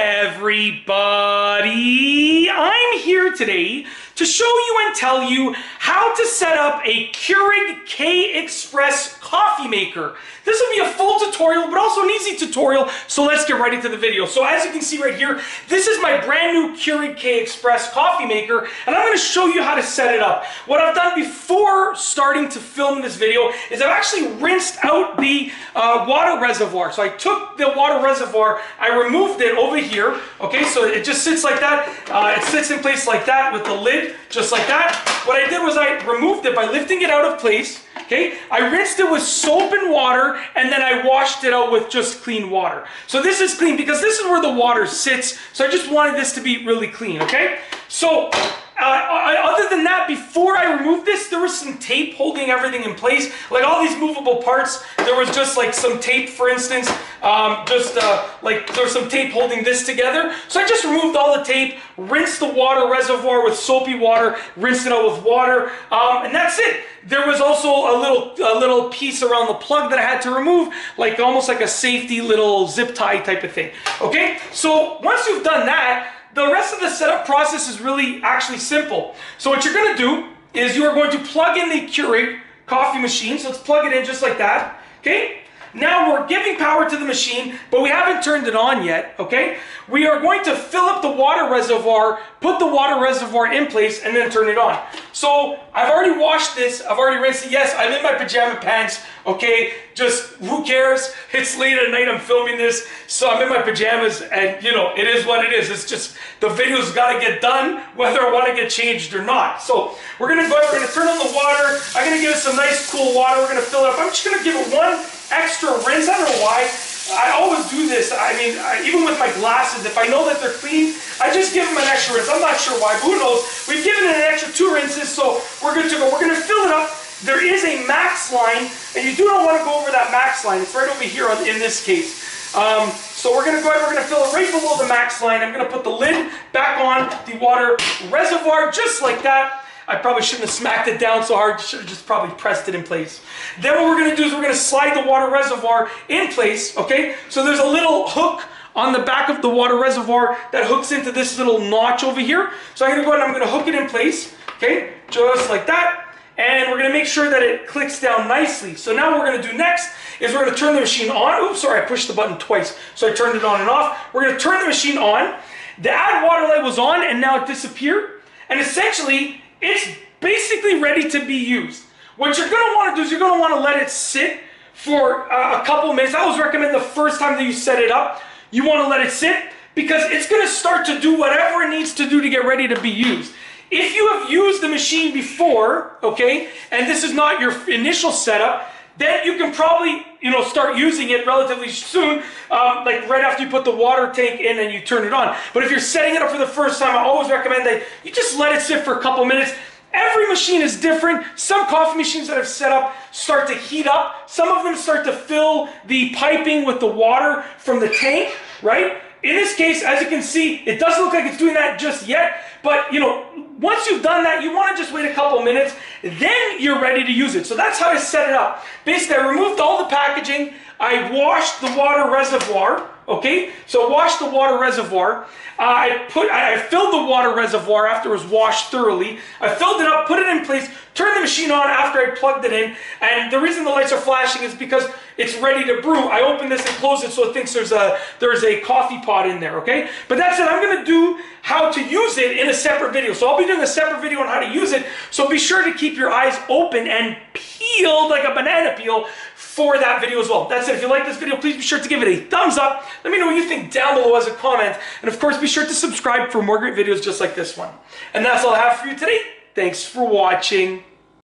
everybody, I'm here today to show you and tell you how to set up a Keurig K Express coffee maker. This will be a full tutorial, but also an easy tutorial, so let's get right into the video. So as you can see right here, this is my brand new Keurig K Express coffee maker, and I'm going to show you how to set it up. What I've done before starting to film this video is I've actually rinsed out the water reservoir. So I took the water reservoir, I removed it over here, okay, so it just sits like that. It sits in place like that with the lid, just like that. What I did was I removed it by lifting it out of place. Okay, I rinsed it with soap and water, and then I washed it out with just clean water. So this is clean because this is where the water sits, so I just wanted this to be really clean, okay? So, other than that, before I removed this, there was some tape holding everything in place. Like all these movable parts, there was just like some tape, for instance, like there was some tape holding this together. So I just removed all the tape, rinsed the water reservoir with soapy water, rinsed it out with water, and that's it. There was also a little piece around the plug that I had to remove, like almost like a safety little zip tie type of thing. Okay, so once you've done that, the rest of the setup process is really actually simple. So what you're going to do is you are going to plug in the Keurig coffee machine. So let's plug it in just like that. Okay. Now we're giving power to the machine, but we haven't turned it on yet, okay? We are going to fill up the water reservoir, put the water reservoir in place, and then turn it on. So I've already washed this, I've already rinsed it. Yes, I'm in my pajama pants, okay? Just who cares? It's late at night, I'm filming this, so I'm in my pajamas, and you know, it is what it is. It's just, the video's gotta get done, whether I wanna get changed or not. So we're gonna go ahead, we're gonna turn on the water. I'm gonna give it some nice cool water, we're gonna fill it up. I'm just gonna give it one extra rinse. I don't know why. I always do this. I mean, even with my glasses, if I know that they're clean, I just give them an extra rinse. I'm not sure why, but who knows? We've given it an extra 2 rinses, so we're good to go. We're going to fill it up. There is a max line, and you do not want to go over that max line. It's right over here in this case. So we're going to go ahead, we're going to fill it right below the max line. I'm going to put the lid back on the water reservoir, just like that. I probably shouldn't have smacked it down so hard, should have just probably pressed it in place. Then what we're going to do is we're going to slide the water reservoir in place, okay? So there's a little hook on the back of the water reservoir that hooks into this little notch over here. So I'm going to go ahead and I'm going to hook it in place, okay? Just like that. And we're going to make sure that it clicks down nicely. So now what we're going to do next is we're going to turn the machine on. Oops, sorry, I pushed the button twice. So I turned it on and off. We're going to turn the machine on. The add water light was on and now it disappeared. And essentially, it's basically ready to be used. What you're going to want to do is you're going to want to let it sit for a couple minutes. I always recommend the first time that you set it up, you want to let it sit because it's going to start to do whatever it needs to do to get ready to be used. If you have used the machine before, okay, and this is not your initial setup, then you can probably, you know, start using it relatively soon, like right after you put the water tank in and you turn it on. But if you're setting it up for the first time, I always recommend that you just let it sit for a couple minutes. Every machine is different. Some coffee machines that I've set up start to heat up. Some of them start to fill the piping with the water from the tank, right? In this case, as you can see, it doesn't look like it's doing that just yet, but you know, once you've done that, you want to just wait a couple minutes, then you're ready to use it. So that's how I set it up. Basically, I removed all the packaging, I washed the water reservoir, okay? So washed the water reservoir. I filled the water reservoir after it was washed thoroughly. I filled it up, put it in place, turned the machine on after I plugged it in, and the reason the lights are flashing is because it's ready to brew. I opened this and closed it so it thinks there's a coffee pot in there, okay? But that's it. I'm going to do how to use it in a separate video. So I'll be doing a separate video on how to use it, so be sure to keep your eyes open and peeled like a banana peel for that video as well. That's it. If you like this video, please be sure to give it a thumbs up. Let me know what you think down below as a comment. And of course, be sure to subscribe for more great videos just like this one. And that's all I have for you today. Thanks for watching.